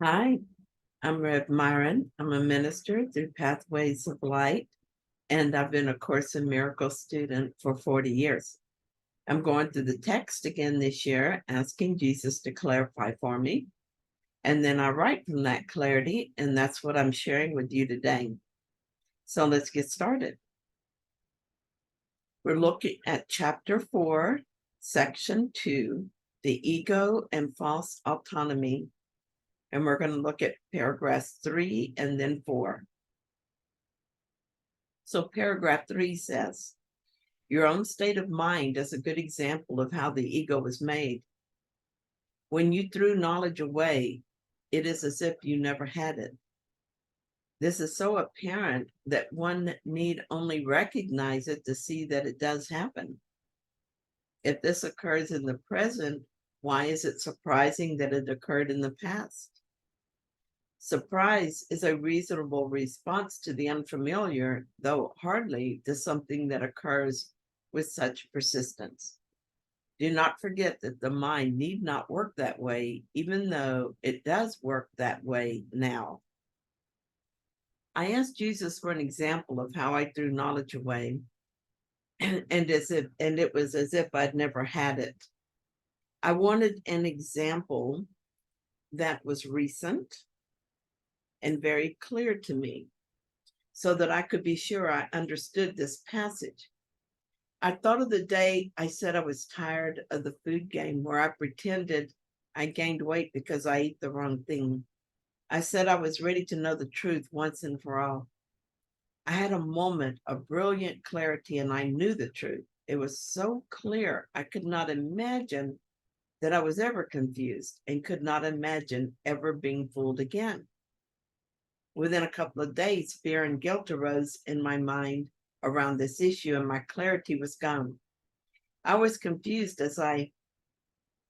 Hi, I'm Rev Myron. I'm a minister through Pathways of Light, and I've been a Course in Miracles student for 40 years. I'm going through the text again this year, asking Jesus to clarify for me. And then I write from that clarity, and that's what I'm sharing with you today. So let's get started. We're looking at chapter 4, section 2, the ego and false autonomy. And we're going to look at paragraphs 3 and then 4. So paragraph 3 says, your own state of mind is a good example of how the ego is made. When you threw knowledge away, it is as if you never had it. This is so apparent that one need only recognize it to see that it does happen. If this occurs in the present, why is it surprising that it occurred in the past? Surprise is a reasonable response to the unfamiliar, though hardly to something that occurs with such persistence. Do not forget that the mind need not work that way, even though it does work that way now. I asked Jesus for an example of how I threw knowledge away, and it was as if I'd never had it. I wanted an example that was recent and very clear to me, so that I could be sure I understood this passage. I thought of the day I said I was tired of the food game where I pretended I gained weight because I ate the wrong thing. I said I was ready to know the truth once and for all. I had a moment of brilliant clarity and I knew the truth. It was so clear, I could not imagine that I was ever confused and could not imagine ever being fooled again. Within a couple of days, fear and guilt arose in my mind around this issue and my clarity was gone. I was confused as I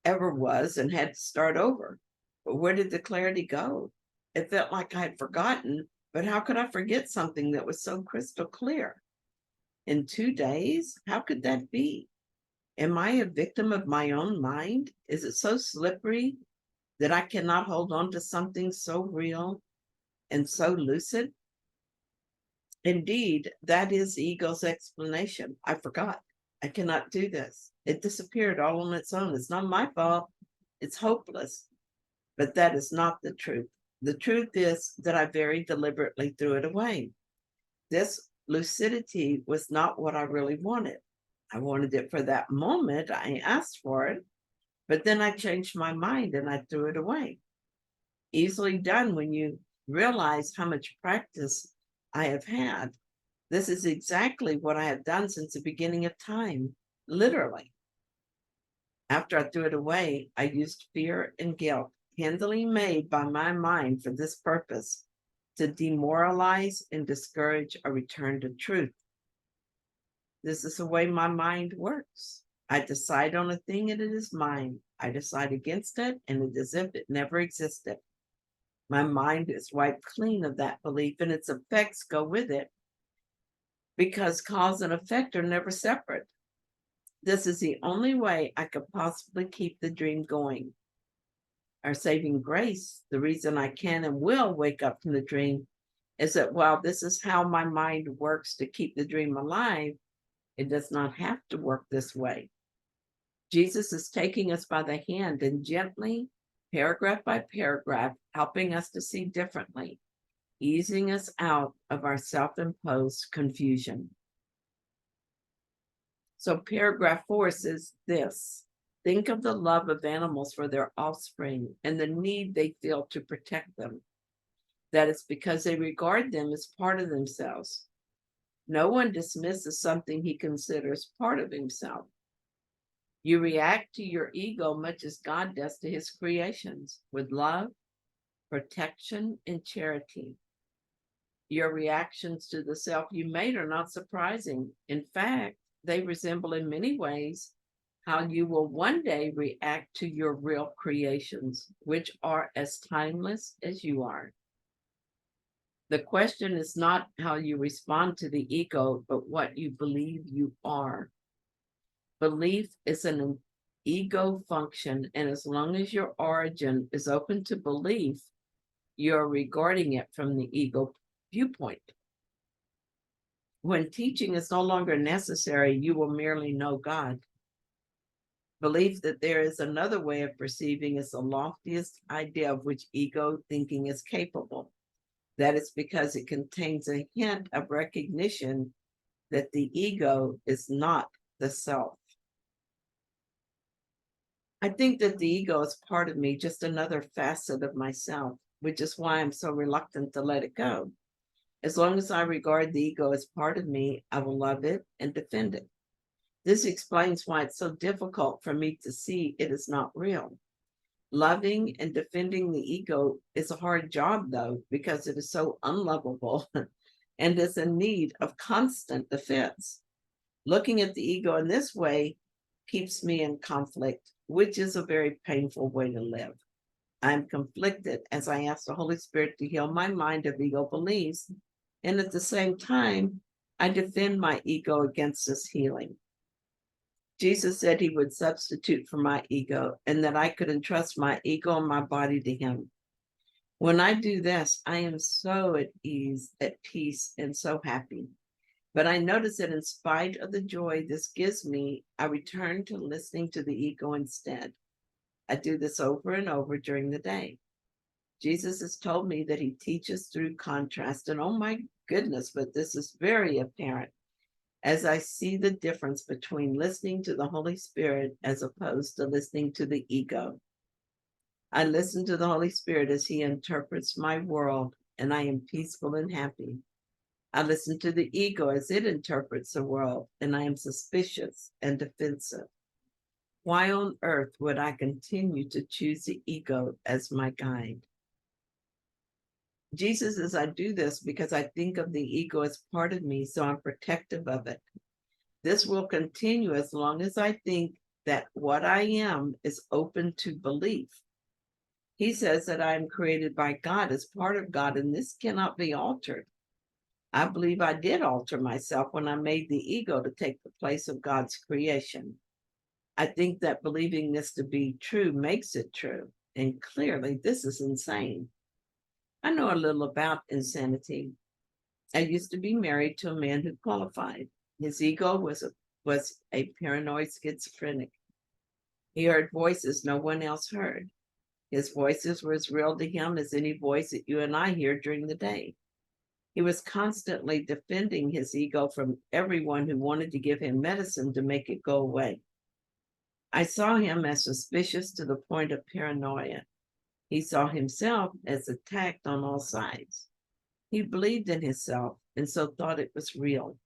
ever was and had to start over. But where did the clarity go? It felt like I had forgotten, but how could I forget something that was so crystal clear? In 2 days? How could that be? Am I a victim of my own mind? Is it so slippery that I cannot hold on to something so real and so lucid? Indeed, that is the ego's explanation. I forgot. I cannot do this. It disappeared all on its own. It's not my fault. It's hopeless. But that is not the truth. The truth is that I very deliberately threw it away. This lucidity was not what I really wanted. I wanted it for that moment. I asked for it, but then I changed my mind and I threw it away. Easily done when you realize how much practice I have had. This is exactly what I have done since the beginning of time, literally. After I threw it away, I used fear and guilt, handily made by my mind for this purpose, to demoralize and discourage a return to truth. This is the way my mind works. I decide on a thing and it is mine. I decide against it and it is as if it never existed. My mind is wiped clean of that belief and its effects go with it, because cause and effect are never separate. This is the only way I could possibly keep the dream going. Our saving grace, the reason I can and will wake up from the dream, is that while this is how my mind works to keep the dream alive, it does not have to work this way. Jesus is taking us by the hand and gently, paragraph by paragraph, helping us to see differently, easing us out of our self-imposed confusion. So paragraph 4 says this: think of the love of animals for their offspring and the need they feel to protect them. That is because they regard them as part of themselves. No one dismisses something he considers part of himself. You react to your ego much as God does to his creations, with love, protection, and charity. Your reactions to the self you made are not surprising. In fact, they resemble in many ways how you will one day react to your real creations, which are as timeless as you are. The question is not how you respond to the ego, but what you believe you are. Belief is an ego function, and as long as your origin is open to belief, you're regarding it from the ego viewpoint. When teaching is no longer necessary, you will merely know God. Belief that there is another way of perceiving is the loftiest idea of which ego thinking is capable. That is because it contains a hint of recognition that the ego is not the self. I think that the ego is part of me, just another facet of myself, which is why I'm so reluctant to let it go. As long as I regard the ego as part of me, I will love it and defend it. This explains why it's so difficult for me to see it is not real. Loving and defending the ego is a hard job, though, because it is so unlovable and is in need of constant defense. Looking at the ego in this way keeps me in conflict, which is a very painful way to live. I'm conflicted as I ask the Holy Spirit to heal my mind of ego beliefs, and at the same time, I defend my ego against this healing. Jesus said he would substitute for my ego and that I could entrust my ego and my body to him. When I do this, I am so at ease, at peace, and so happy. But I notice that in spite of the joy this gives me, I return to listening to the ego instead. I do this over and over during the day. Jesus has told me that he teaches through contrast, and oh my goodness, but this is very apparent as I see the difference between listening to the Holy Spirit as opposed to listening to the ego. I listen to the Holy Spirit as he interprets my world, and I am peaceful and happy. I listen to the ego as it interprets the world, and I am suspicious and defensive. Why on earth would I continue to choose the ego as my guide? Jesus says I do this because I think of the ego as part of me, so I'm protective of it. This will continue as long as I think that what I am is open to belief. He says that I am created by God as part of God, and this cannot be altered. I believe I did alter myself when I made the ego to take the place of God's creation. I think that believing this to be true makes it true, and clearly this is insane. I know a little about insanity. I used to be married to a man who qualified. His ego was a paranoid schizophrenic. He heard voices no one else heard. His voices were as real to him as any voice that you and I hear during the day. He was constantly defending his ego from everyone who wanted to give him medicine to make it go away. I saw him as suspicious to the point of paranoia. He saw himself as attacked on all sides. He believed in himself and so thought it was real.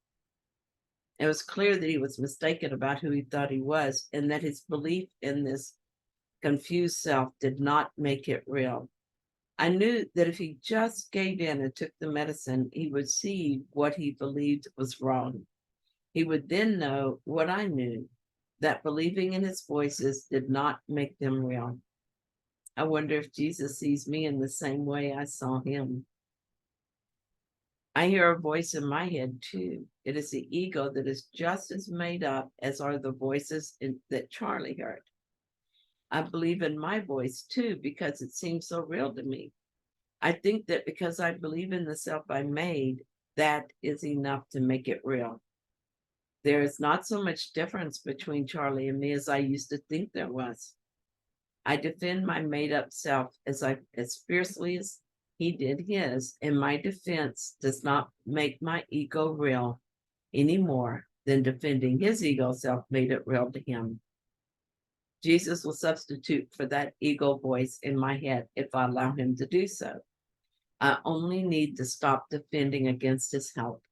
It was clear that he was mistaken about who he thought he was, and that his belief in this confused self did not make it real. I knew that if he just gave in and took the medicine, he would see what he believed was wrong. He would then know what I knew, that believing in his voices did not make them real. I wonder if Jesus sees me in the same way I saw him. I hear a voice in my head too. It is the ego that is just as made up as are the voices that Charlie heard. I believe in my voice too because it seems so real to me. I think that because I believe in the self I made, that is enough to make it real. There is not so much difference between Charlie and me as I used to think there was. I defend my made-up self as fiercely as he did his, and my defense does not make my ego real any more than defending his ego self made it real to him. Jesus will substitute for that ego voice in my head if I allow him to do so. I only need to stop defending against his help.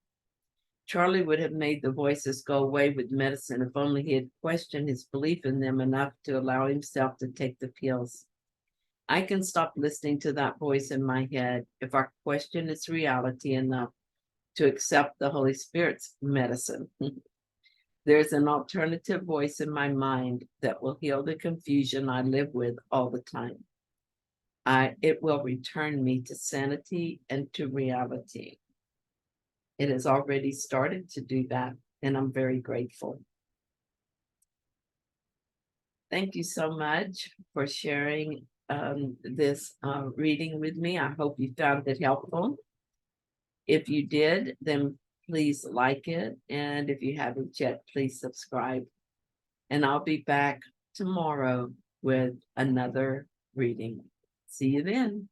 Charlie would have made the voices go away with medicine if only he had questioned his belief in them enough to allow himself to take the pills. I can stop listening to that voice in my head if I question its reality enough to accept the Holy Spirit's medicine. There's an alternative voice in my mind that will heal the confusion I live with all the time. It will return me to sanity and to reality. It has already started to do that, and I'm very grateful. Thank you so much for sharing this reading with me. I hope you found it helpful. If you did, then please like it. And if you haven't yet, please subscribe. And I'll be back tomorrow with another reading. See you then.